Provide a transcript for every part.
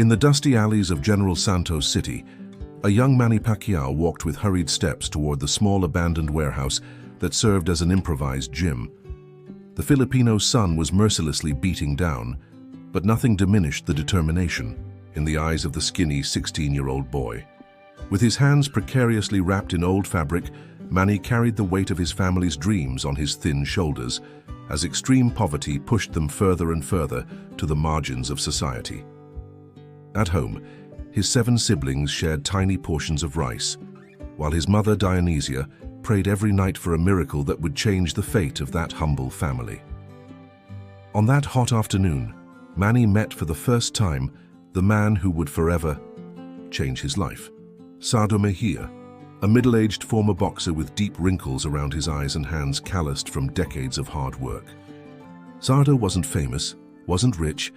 In the dusty alleys of General Santos City, a young Manny Pacquiao walked with hurried steps toward the small abandoned warehouse that served as an improvised gym. The Filipino sun was mercilessly beating down, but nothing diminished the determination in the eyes of the skinny 16-year-old boy. With his hands precariously wrapped in old fabric, Manny carried the weight of his family's dreams on his thin shoulders, as extreme poverty pushed them further and further to the margins of society. At home, his 7 siblings shared tiny portions of rice, while his mother Dionysia prayed every night for a miracle that would change the fate of that humble family. On that hot afternoon, Manny met for the first time the man who would forever change his life. Sardo Mejia, a middle-aged former boxer with deep wrinkles around his eyes and hands calloused from decades of hard work. Sardo wasn't famous, wasn't rich,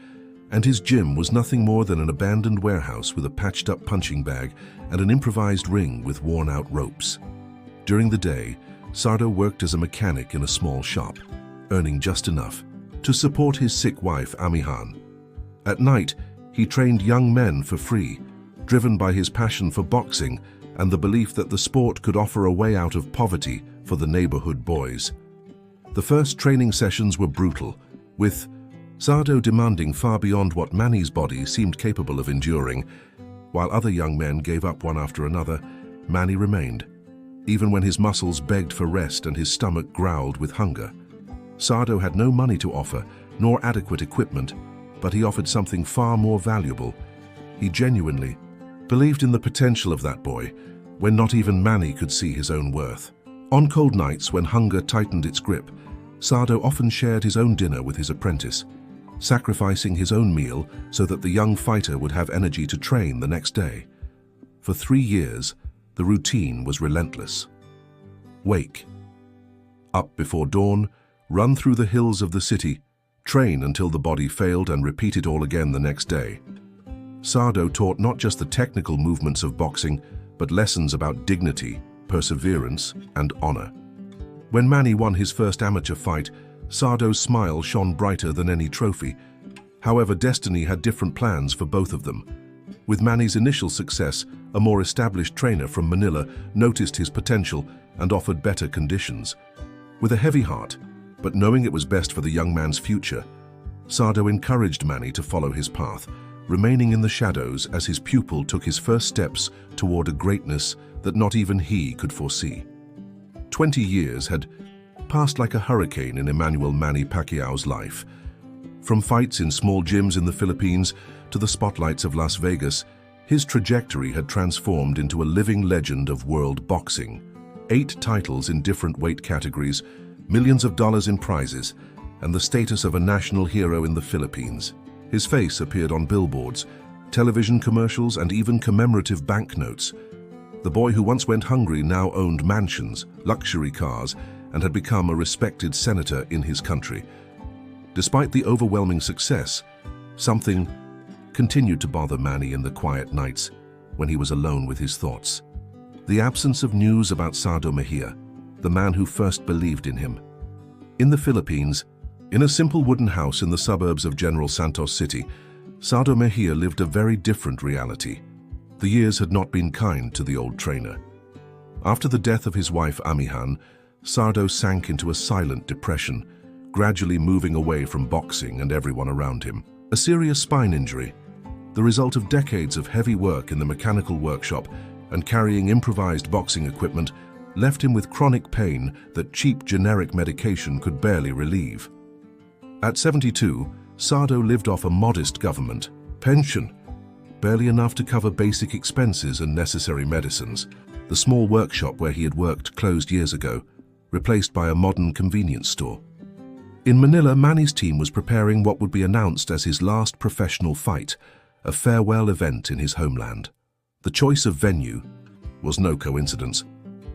and his gym was nothing more than an abandoned warehouse with a patched-up punching bag and an improvised ring with worn-out ropes. During the day, Sardo worked as a mechanic in a small shop, earning just enough to support his sick wife Amihan. At night, he trained young men for free, driven by his passion for boxing and the belief that the sport could offer a way out of poverty for the neighborhood boys. The first training sessions were brutal, with Sardo demanding far beyond what Manny's body seemed capable of enduring. While other young men gave up one after another, Manny remained, even when his muscles begged for rest and his stomach growled with hunger. Sardo had no money to offer, nor adequate equipment, but he offered something far more valuable. He genuinely believed in the potential of that boy, when not even Manny could see his own worth. On cold nights when hunger tightened its grip, Sardo often shared his own dinner with his apprentice, sacrificing his own meal so that the young fighter would have energy to train the next day. For 3 years, the routine was relentless. Wake up before dawn, run through the hills of the city, train until the body failed, and repeat it all again the next day. Sardo taught not just the technical movements of boxing, but lessons about dignity, perseverance, and honor. When Manny won his first amateur fight, Sardo's smile shone brighter than any trophy. However, destiny had different plans for both of them. With Manny's initial success, a more established trainer from Manila noticed his potential and offered better conditions. With a heavy heart, but knowing it was best for the young man's future, Sardo encouraged Manny to follow his path, remaining in the shadows as his pupil took his first steps toward a greatness that not even he could foresee. 20 years had passed like a hurricane in Manny Pacquiao's life. From fights in small gyms in the Philippines to the spotlights of Las Vegas, his trajectory had transformed into a living legend of world boxing. 8 titles in different weight categories, millions of dollars in prizes, and the status of a national hero in the Philippines. His face appeared on billboards, television commercials, and even commemorative banknotes. The boy who once went hungry now owned mansions, luxury cars, and had become a respected senator in his country. Despite the overwhelming success, something continued to bother Manny in the quiet nights when he was alone with his thoughts. The absence of news about Sardo Mejia, the man who first believed in him. In the Philippines, in a simple wooden house in the suburbs of General Santos City, Sardo Mejia lived a very different reality. The years had not been kind to the old trainer. After the death of his wife Amihan, Sardo sank into a silent depression, gradually moving away from boxing and everyone around him. A serious spine injury, the result of decades of heavy work in the mechanical workshop and carrying improvised boxing equipment, left him with chronic pain that cheap generic medication could barely relieve. At 72, Sardo lived off a modest government pension, barely enough to cover basic expenses and necessary medicines. The small workshop where he had worked closed years ago, replaced by a modern convenience store. In Manila, Manny's team was preparing what would be announced as his last professional fight, a farewell event in his homeland. The choice of venue was no coincidence.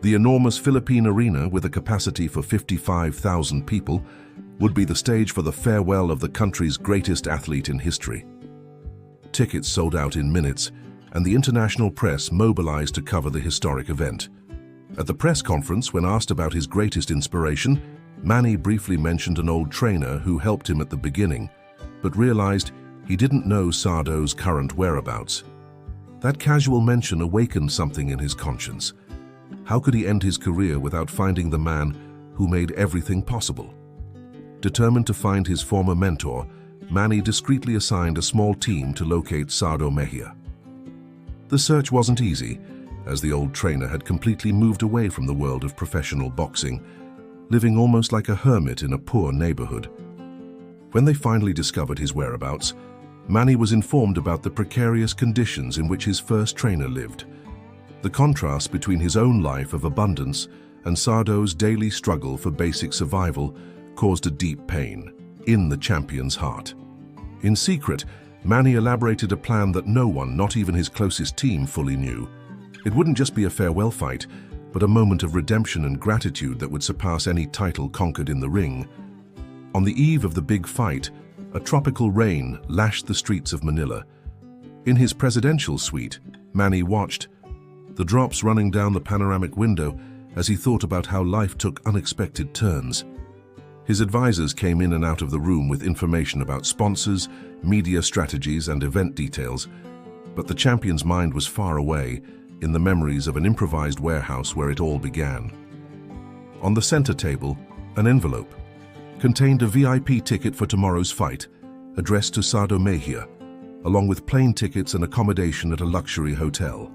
The enormous Philippine Arena, with a capacity for 55,000 people, would be the stage for the farewell of the country's greatest athlete in history. Tickets sold out in minutes, and the international press mobilized to cover the historic event. At the press conference, when asked about his greatest inspiration, Manny briefly mentioned an old trainer who helped him at the beginning, but realized He didn't know Sardo's current whereabouts. That casual mention awakened something in his conscience. How could he end his career without finding the man who made everything possible? Determined to find his former mentor, Manny discreetly assigned a small team to locate Sardo Mejia. The search wasn't easy, as the old trainer had completely moved away from the world of professional boxing, living almost like a hermit in a poor neighborhood. When they finally discovered his whereabouts, Manny was informed about the precarious conditions in which his first trainer lived. The contrast between his own life of abundance and Sardo's daily struggle for basic survival caused a deep pain in the champion's heart. In secret, Manny elaborated a plan that no one, not even his closest team, fully knew. It wouldn't just be a farewell fight, but a moment of redemption and gratitude that would surpass any title conquered in the ring. On the eve of the big fight, a tropical rain lashed the streets of Manila. In his presidential suite, Manny watched, the drops running down the panoramic window as he thought about how life took unexpected turns. His advisors came in and out of the room with information about sponsors, media strategies, and event details, but the champion's mind was far away, in the memories of an improvised warehouse where it all began. On the center table, an envelope contained a VIP ticket for tomorrow's fight, addressed to Sardo Mejia, along with plane tickets and accommodation at a luxury hotel.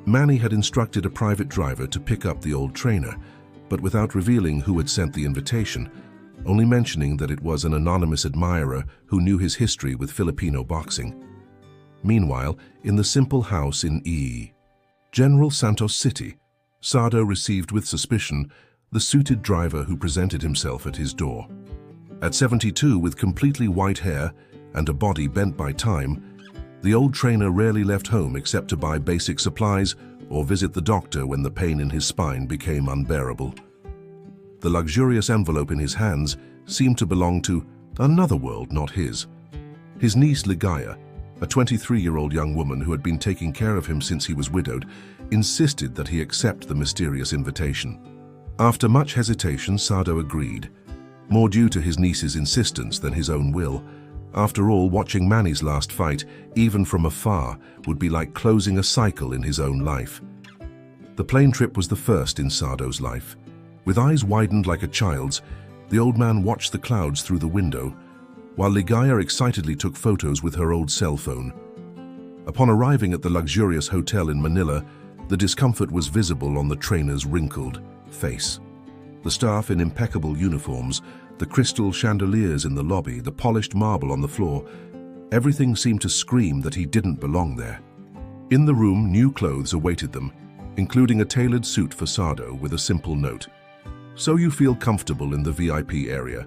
Manny had instructed a private driver to pick up the old trainer, but without revealing who had sent the invitation, only mentioning that it was an anonymous admirer who knew his history with Filipino boxing. Meanwhile, in the simple house in General Santos City, Sardo received with suspicion the suited driver who presented himself at his door. At 72, with completely white hair and a body bent by time, the old trainer rarely left home except to buy basic supplies or visit the doctor when the pain in his spine became unbearable. The luxurious envelope in his hands seemed to belong to another world, not his. His niece Ligaya, a 23-year-old young woman who had been taking care of him since he was widowed, insisted that he accept the mysterious invitation. After much hesitation, Sardo agreed, more due to his niece's insistence than his own will. After all, watching Manny's last fight, even from afar, would be like closing a cycle in his own life. The plane trip was the first in Sardo's life. With eyes widened like a child's, the old man watched the clouds through the window, while Ligaya excitedly took photos with her old cell phone. Upon arriving at the luxurious hotel in Manila, the discomfort was visible on the trainer's wrinkled face. The staff in impeccable uniforms, the crystal chandeliers in the lobby, the polished marble on the floor, everything seemed to scream that he didn't belong there. In the room, new clothes awaited them, including a tailored suit for Sardo with a simple note. "So you feel comfortable in the VIP area.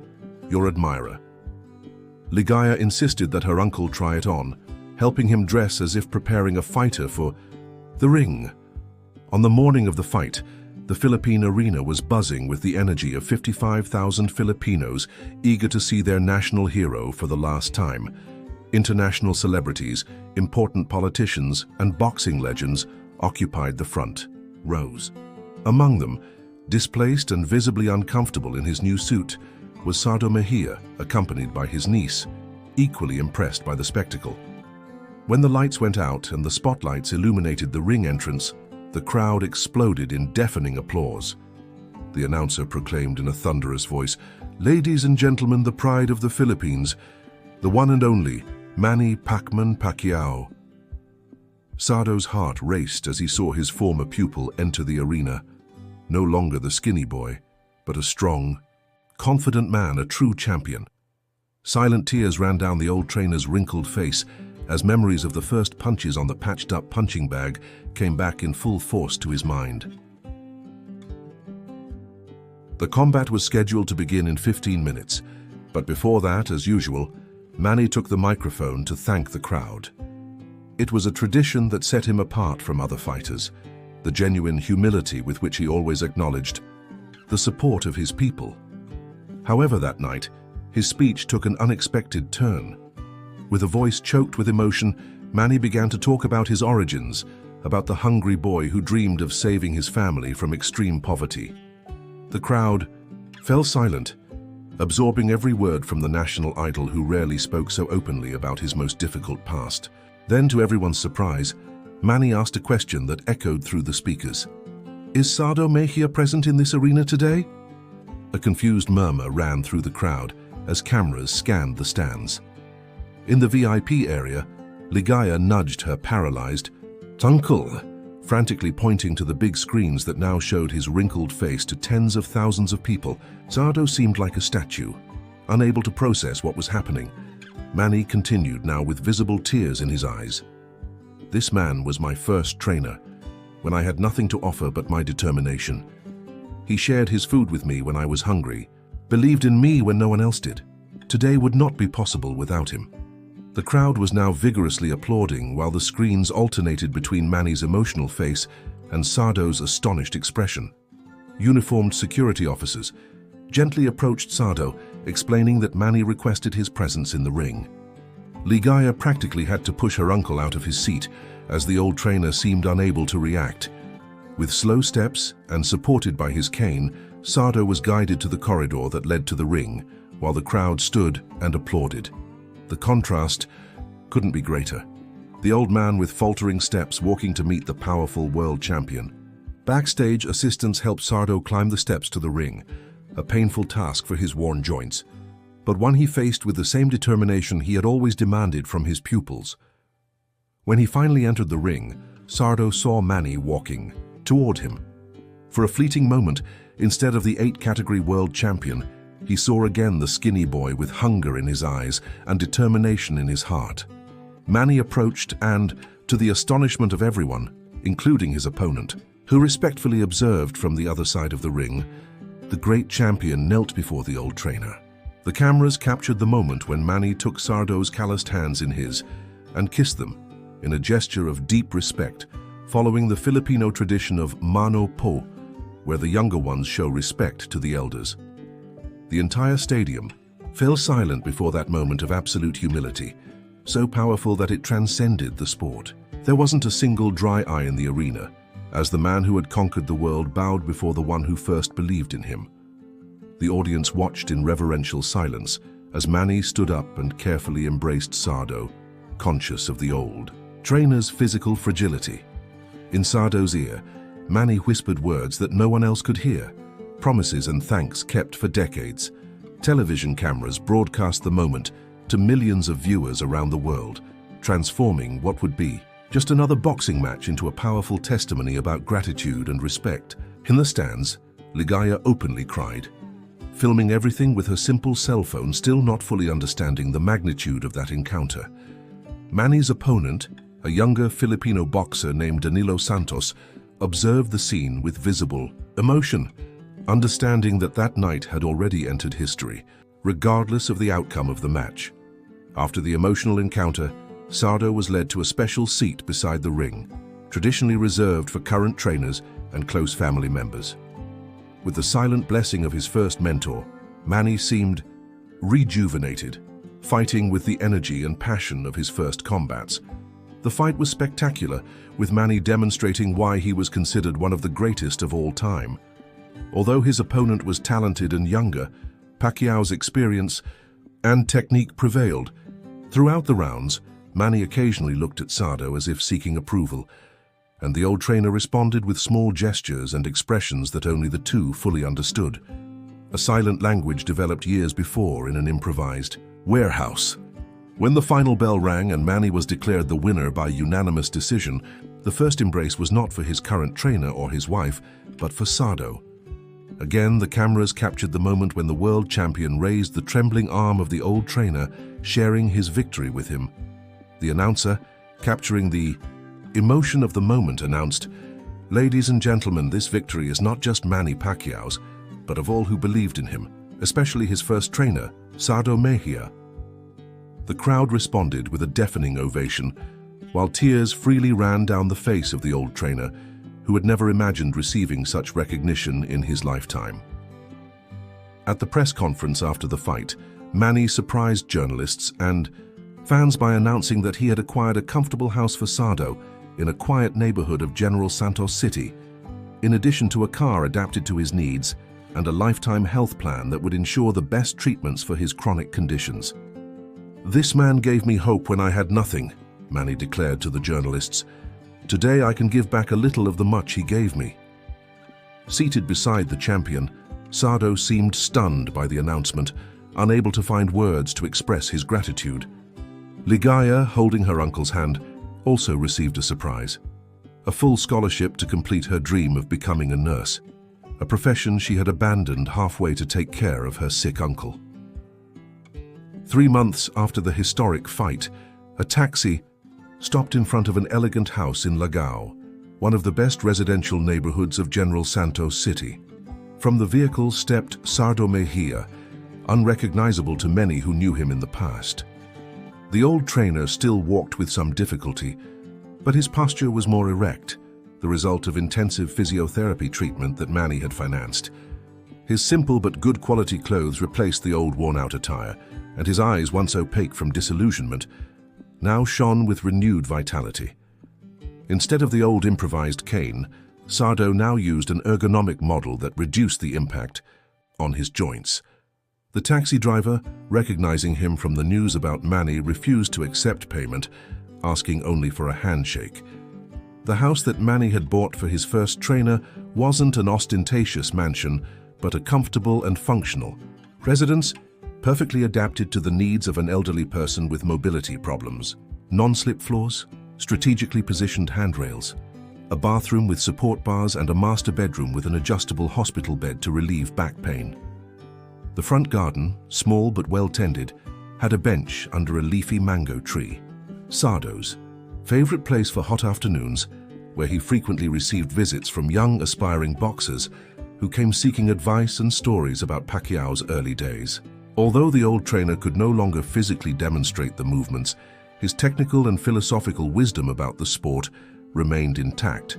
Your admirer." Ligaya insisted that her uncle try it on, helping him dress as if preparing a fighter for the ring. On the morning of the fight, the Philippine Arena was buzzing with the energy of 55,000 Filipinos eager to see their national hero for the last time. International celebrities, important politicians, and boxing legends occupied the front rows. Among them, displaced and visibly uncomfortable in his new suit, was Sardo Mejia, accompanied by his niece, equally impressed by the spectacle. When the lights went out and the spotlights illuminated the ring entrance, the crowd exploded in deafening applause. The announcer proclaimed in a thunderous voice, "Ladies and gentlemen, the pride of the Philippines, the one and only Manny Pacquiao." Sardo's heart raced as he saw his former pupil enter the arena, no longer the skinny boy, but a strong, confident man, a true champion. Silent tears ran down the old trainer's wrinkled face as memories of the first punches on the patched-up punching bag came back in full force to his mind. The combat was scheduled to begin in 15 minutes, but before that, as usual, Manny took the microphone to thank the crowd. It was a tradition that set him apart from other fighters, the genuine humility with which he always acknowledged the support of his people. However, that night, his speech took an unexpected turn. With a voice choked with emotion, Manny began to talk about his origins, about the hungry boy who dreamed of saving his family from extreme poverty. The crowd fell silent, absorbing every word from the national idol who rarely spoke so openly about his most difficult past. Then, to everyone's surprise, Manny asked a question that echoed through the speakers. "Is Sardo Mejia present in this arena today?" A confused murmur ran through the crowd as cameras scanned the stands. In the VIP area, Ligaya nudged her paralyzed uncle, frantically pointing to the big screens that now showed his wrinkled face to tens of thousands of people. Sardo seemed like a statue, unable to process what was happening. Manny continued, now with visible tears in his eyes. "This man was my first trainer, when I had nothing to offer but my determination. He shared his food with me when I was hungry, believed in me when no one else did. Today would not be possible without him." The crowd was now vigorously applauding while the screens alternated between Manny's emotional face and Sardo's astonished expression. Uniformed security officers gently approached Sardo, explaining that Manny requested his presence in the ring. Ligaya practically had to push her uncle out of his seat as the old trainer seemed unable to react. With slow steps and supported by his cane, Sardo was guided to the corridor that led to the ring, while the crowd stood and applauded. The contrast couldn't be greater. The old man with faltering steps walking to meet the powerful world champion. Backstage, assistants helped Sardo climb the steps to the ring, a painful task for his worn joints, but one he faced with the same determination he had always demanded from his pupils. When he finally entered the ring, Sardo saw Manny walking toward him. For a fleeting moment, instead of the 8-category world champion, he saw again the skinny boy with hunger in his eyes and determination in his heart. Manny approached and, to the astonishment of everyone, including his opponent, who respectfully observed from the other side of the ring, the great champion knelt before the old trainer. The cameras captured the moment when Manny took Sardo's calloused hands in his and kissed them in a gesture of deep respect, following the Filipino tradition of mano po, where the younger ones show respect to the elders. The entire stadium fell silent before that moment of absolute humility, so powerful that it transcended the sport. There wasn't a single dry eye in the arena, as the man who had conquered the world bowed before the one who first believed in him. The audience watched in reverential silence as Manny stood up and carefully embraced Sardo, conscious of the old trainer's physical fragility. In Sardo's ear, Manny whispered words that no one else could hear, promises and thanks kept for decades. Television cameras broadcast the moment to millions of viewers around the world, transforming what would be just another boxing match into a powerful testimony about gratitude and respect. In the stands, Ligaya openly cried, filming everything with her simple cell phone, still not fully understanding the magnitude of that encounter. Manny's opponent, a younger Filipino boxer named Danilo Santos, observed the scene with visible emotion, understanding that that night had already entered history, regardless of the outcome of the match. After the emotional encounter, Sardo was led to a special seat beside the ring, traditionally reserved for current trainers and close family members. With the silent blessing of his first mentor, Manny seemed rejuvenated, fighting with the energy and passion of his first combats. The fight was spectacular, with Manny demonstrating why he was considered one of the greatest of all time. Although his opponent was talented and younger, Pacquiao's experience and technique prevailed. Throughout the rounds, Manny occasionally looked at Sardo as if seeking approval, and the old trainer responded with small gestures and expressions that only the two fully understood. A silent language developed years before in an improvised warehouse. When the final bell rang and Manny was declared the winner by unanimous decision, the first embrace was not for his current trainer or his wife, but for Sardo. Again, the cameras captured the moment when the world champion raised the trembling arm of the old trainer, sharing his victory with him. The announcer, capturing the emotion of the moment, announced, "Ladies and gentlemen, this victory is not just Manny Pacquiao's, but of all who believed in him, especially his first trainer, Sardo Mejia." The crowd responded with a deafening ovation, while tears freely ran down the face of the old trainer, who had never imagined receiving such recognition in his lifetime. At the press conference after the fight, Manny surprised journalists and fans by announcing that he had acquired a comfortable house for Sardo in a quiet neighborhood of General Santos City. In addition to a car adapted to his needs, and a lifetime health plan that would ensure the best treatments for his chronic conditions. "This man gave me hope when I had nothing," Manny declared to the journalists. "Today I can give back a little of the much he gave me." Seated beside the champion, Sardo seemed stunned by the announcement, unable to find words to express his gratitude. Ligaya, holding her uncle's hand, also received a surprise: a full scholarship to complete her dream of becoming a nurse, a profession she had abandoned halfway to take care of her sick uncle. 3 months after the historic fight, a taxi stopped in front of an elegant house in Lagao, one of the best residential neighborhoods of General Santos City. From the vehicle stepped Sardo Mejia, unrecognizable to many who knew him in the past. The old trainer still walked with some difficulty, but his posture was more erect, the result of intensive physiotherapy treatment that Manny had financed. His simple but good quality clothes replaced the old worn-out attire, and his eyes, once opaque from disillusionment, now shone with renewed vitality. Instead of the old improvised cane, Sardo now used an ergonomic model that reduced the impact on his joints. The taxi driver, recognizing him from the news about Manny, refused to accept payment, asking only for a handshake. The house that Manny had bought for his first trainer wasn't an ostentatious mansion, but a comfortable and functional residence, perfectly adapted to the needs of an elderly person with mobility problems. Non-slip floors, strategically positioned handrails, a bathroom with support bars, and a master bedroom with an adjustable hospital bed to relieve back pain. The front garden, small but well-tended, had a bench under a leafy mango tree. Sardo's favorite place for hot afternoons, where he frequently received visits from young aspiring boxers who came seeking advice and stories about Pacquiao's early days. Although the old trainer could no longer physically demonstrate the movements, his technical and philosophical wisdom about the sport remained intact.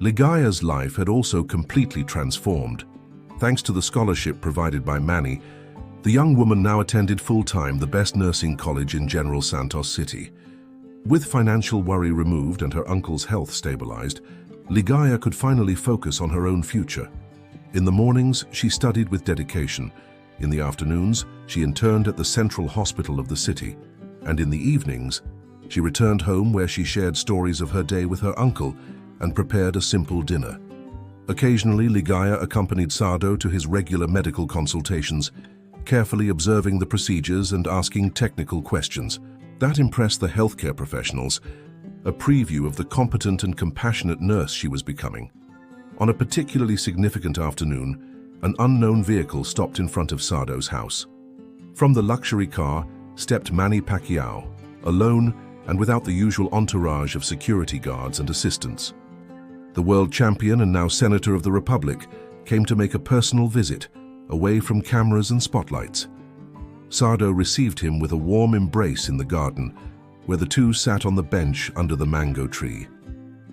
Ligaya's life had also completely transformed. Thanks to the scholarship provided by Manny, the young woman now attended full-time the best nursing college in General Santos City. With financial worry removed and her uncle's health stabilized, Ligaya could finally focus on her own future. In the mornings, she studied with dedication. In the afternoons, she interned at the central hospital of the city. And in the evenings, she returned home where she shared stories of her day with her uncle and prepared a simple dinner. Occasionally, Ligaya accompanied Sardo to his regular medical consultations, carefully observing the procedures and asking technical questions. That impressed the healthcare professionals, a preview of the competent and compassionate nurse she was becoming. On a particularly significant afternoon, an unknown vehicle stopped in front of Sardo's house. From the luxury car stepped Manny Pacquiao, alone and without the usual entourage of security guards and assistants. The world champion and now Senator of the Republic came to make a personal visit, away from cameras and spotlights. Sardo received him with a warm embrace in the garden, where the two sat on the bench under the mango tree.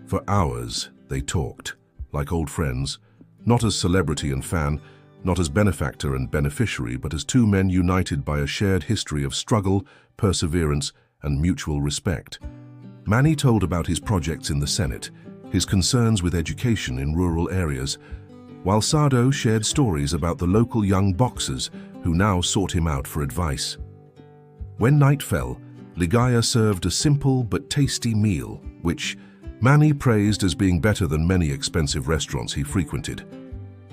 For hours, they talked, like old friends, not as celebrity and fan, not as benefactor and beneficiary, but as two men united by a shared history of struggle, perseverance, and mutual respect. Manny told about his projects in the Senate, his concerns with education in rural areas, while Sardo shared stories about the local young boxers who now sought him out for advice. When night fell, Ligaya served a simple but tasty meal, which Manny praised as being better than many expensive restaurants he frequented.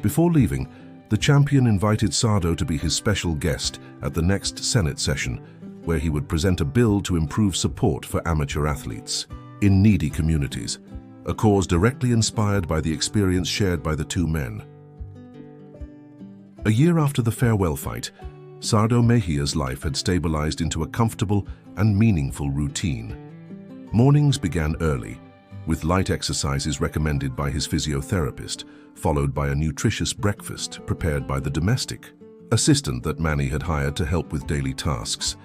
Before leaving, the champion invited Sardo to be his special guest at the next Senate session, where he would present a bill to improve support for amateur athletes in needy communities, a cause directly inspired by the experience shared by the two men. A year after the farewell fight, Sardo Mejia's life had stabilized into a comfortable and meaningful routine. Mornings began early, with light exercises recommended by his physiotherapist, followed by a nutritious breakfast prepared by the domestic assistant that Manny had hired to help with daily tasks.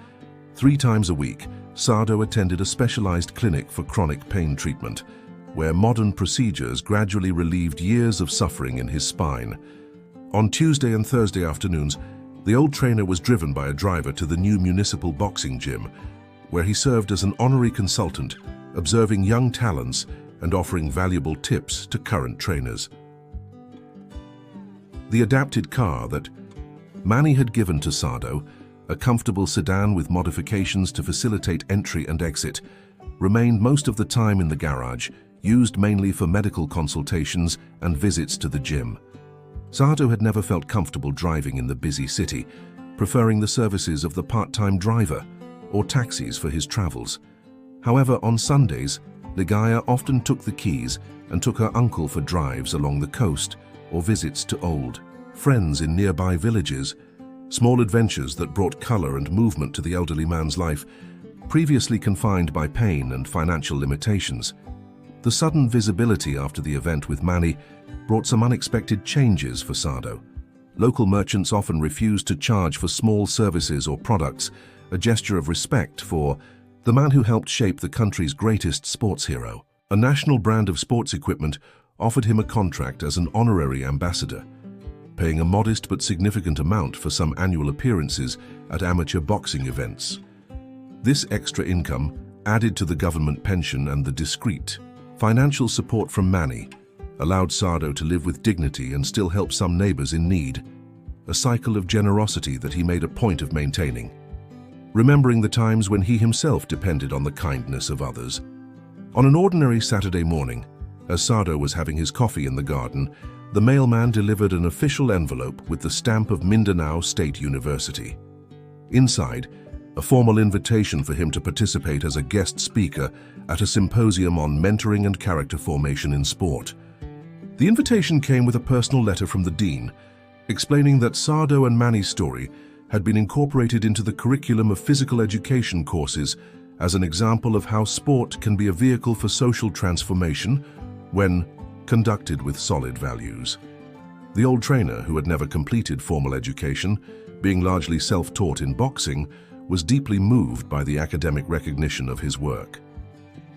3 times a week, Sardo attended a specialized clinic for chronic pain treatment, where modern procedures gradually relieved years of suffering in his spine. On Tuesday and Thursday afternoons, the old trainer was driven by a driver to the new municipal boxing gym, where he served as an honorary consultant, observing young talents and offering valuable tips to current trainers. The adapted car that Manny had given to Sardo, a comfortable sedan with modifications to facilitate entry and exit, remained most of the time in the garage, used mainly for medical consultations and visits to the gym. Sardo had never felt comfortable driving in the busy city, preferring the services of the part-time driver or taxis for his travels. However, on Sundays, Ligaya often took the keys and took her uncle for drives along the coast or visits to old friends in nearby villages, small adventures that brought color and movement to the elderly man's life, previously confined by pain and financial limitations. The sudden visibility after the event with Manny brought some unexpected changes for Sardo. Local merchants often refused to charge for small services or products, a gesture of respect for the man who helped shape the country's greatest sports hero. A national brand of sports equipment offered him a contract as an honorary ambassador, paying a modest but significant amount for some annual appearances at amateur boxing events. This extra income added to the government pension, and the discreet financial support from Manny allowed Sardo to live with dignity and still help some neighbors in need, a cycle of generosity that he made a point of maintaining, remembering the times when he himself depended on the kindness of others. On an ordinary Saturday morning, as Sardo was having his coffee in the garden, the mailman delivered an official envelope with the stamp of Mindanao State University. Inside, a formal invitation for him to participate as a guest speaker at a symposium on mentoring and character formation in sport. The invitation came with a personal letter from the dean, explaining that Sardo and Manny's story had been incorporated into the curriculum of physical education courses as an example of how sport can be a vehicle for social transformation when conducted with solid values. The old trainer, who had never completed formal education, being largely self-taught in boxing, was deeply moved by the academic recognition of his work.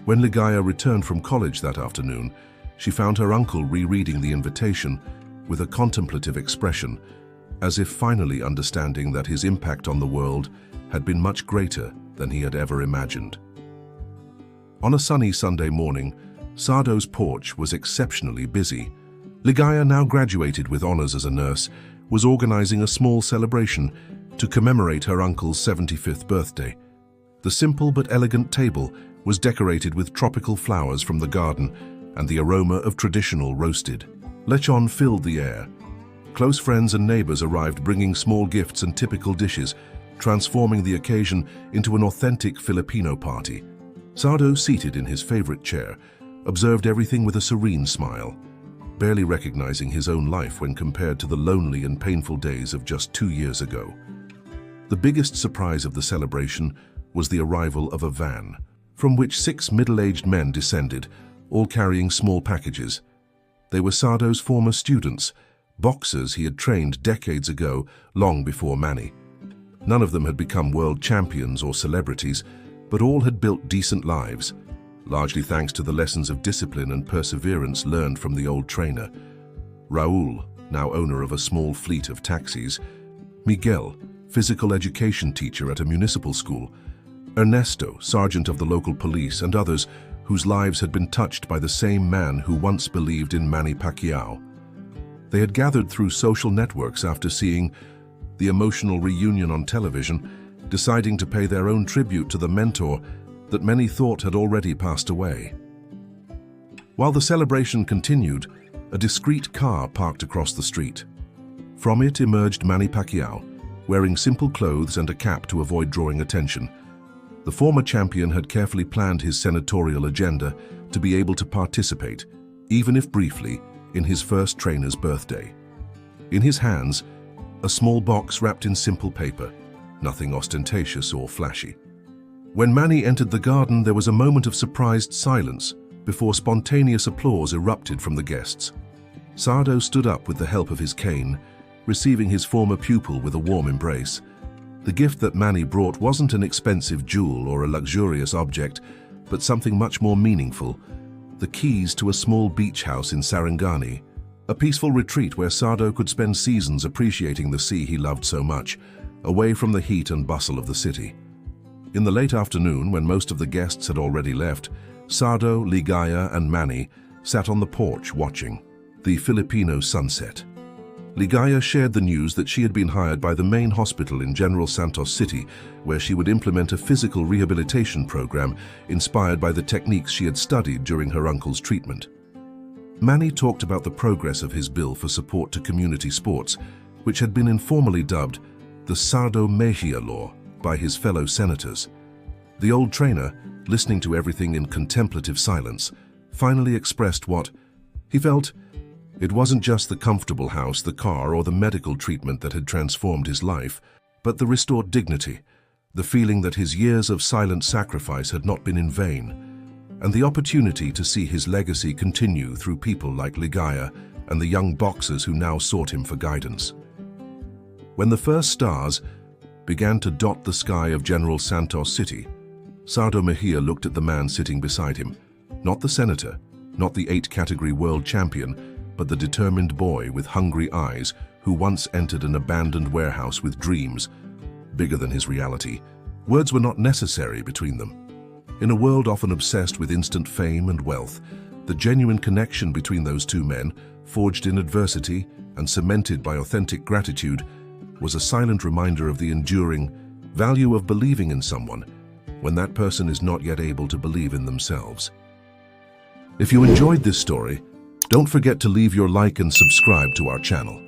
When Ligaya returned from college that afternoon, she found her uncle rereading the invitation with a contemplative expression, as if finally understanding that his impact on the world had been much greater than he had ever imagined. On a sunny Sunday morning, Sardo's porch was exceptionally busy. Ligaya, now graduated with honors as a nurse, was organizing a small celebration to commemorate her uncle's 75th birthday. The simple but elegant table was decorated with tropical flowers from the garden, and the aroma of traditional roasted lechon filled the air. Close friends and neighbors arrived, bringing small gifts and typical dishes, transforming the occasion into an authentic Filipino party. Sardo, seated in his favorite chair, observed everything with a serene smile, barely recognizing his own life when compared to the lonely and painful days of just 2 years ago. The biggest surprise of the celebration was the arrival of a van, from which 6 middle-aged men descended, all carrying small packages. They were Sardo's former students, boxers he had trained decades ago, long before Manny. None of them had become world champions or celebrities, but all had built decent lives, largely thanks to the lessons of discipline and perseverance learned from the old trainer. Raul, now owner of a small fleet of taxis; Miguel, physical education teacher at a municipal school; Ernesto, sergeant of the local police, and others whose lives had been touched by the same man who once believed in Manny Pacquiao. They had gathered through social networks after seeing the emotional reunion on television, deciding to pay their own tribute to the mentor that many thought had already passed away. While the celebration continued, a discreet car parked across the street. From it emerged Manny Pacquiao, wearing simple clothes and a cap to avoid drawing attention. The former champion had carefully planned his senatorial agenda to be able to participate, even if briefly, in his first trainer's birthday. In his hands, a small box wrapped in simple paper, nothing ostentatious or flashy. When Manny entered the garden, there was a moment of surprised silence before spontaneous applause erupted from the guests. Sardo stood up with the help of his cane, receiving his former pupil with a warm embrace. The gift that Manny brought wasn't an expensive jewel or a luxurious object, but something much more meaningful: the keys to a small beach house in Sarangani, a peaceful retreat where Sardo could spend seasons appreciating the sea he loved so much, away from the heat and bustle of the city. In the late afternoon, when most of the guests had already left, Sardo, Ligaya, and Manny sat on the porch watching the Filipino sunset. Ligaya shared the news that she had been hired by the main hospital in General Santos City, where she would implement a physical rehabilitation program inspired by the techniques she had studied during her uncle's treatment. Manny talked about the progress of his bill for support to community sports, which had been informally dubbed the Sardo Mejia law by his fellow senators. The old trainer, listening to everything in contemplative silence, finally expressed what he felt. It wasn't just the comfortable house, the car, or the medical treatment that had transformed his life, but the restored dignity, the feeling that his years of silent sacrifice had not been in vain, and the opportunity to see his legacy continue through people like Ligaya and the young boxers who now sought him for guidance. When the first stars began to dot the sky of General Santos City, Sardo Mejia looked at the man sitting beside him, not the senator, not the 8-category world champion, but the determined boy with hungry eyes who once entered an abandoned warehouse with dreams bigger than his reality. Words were not necessary between them. In a world often obsessed with instant fame and wealth, the genuine connection between those two men, forged in adversity and cemented by authentic gratitude, was a silent reminder of the enduring value of believing in someone when that person is not yet able to believe in themselves. If you enjoyed this story, don't forget to leave your like and subscribe to our channel.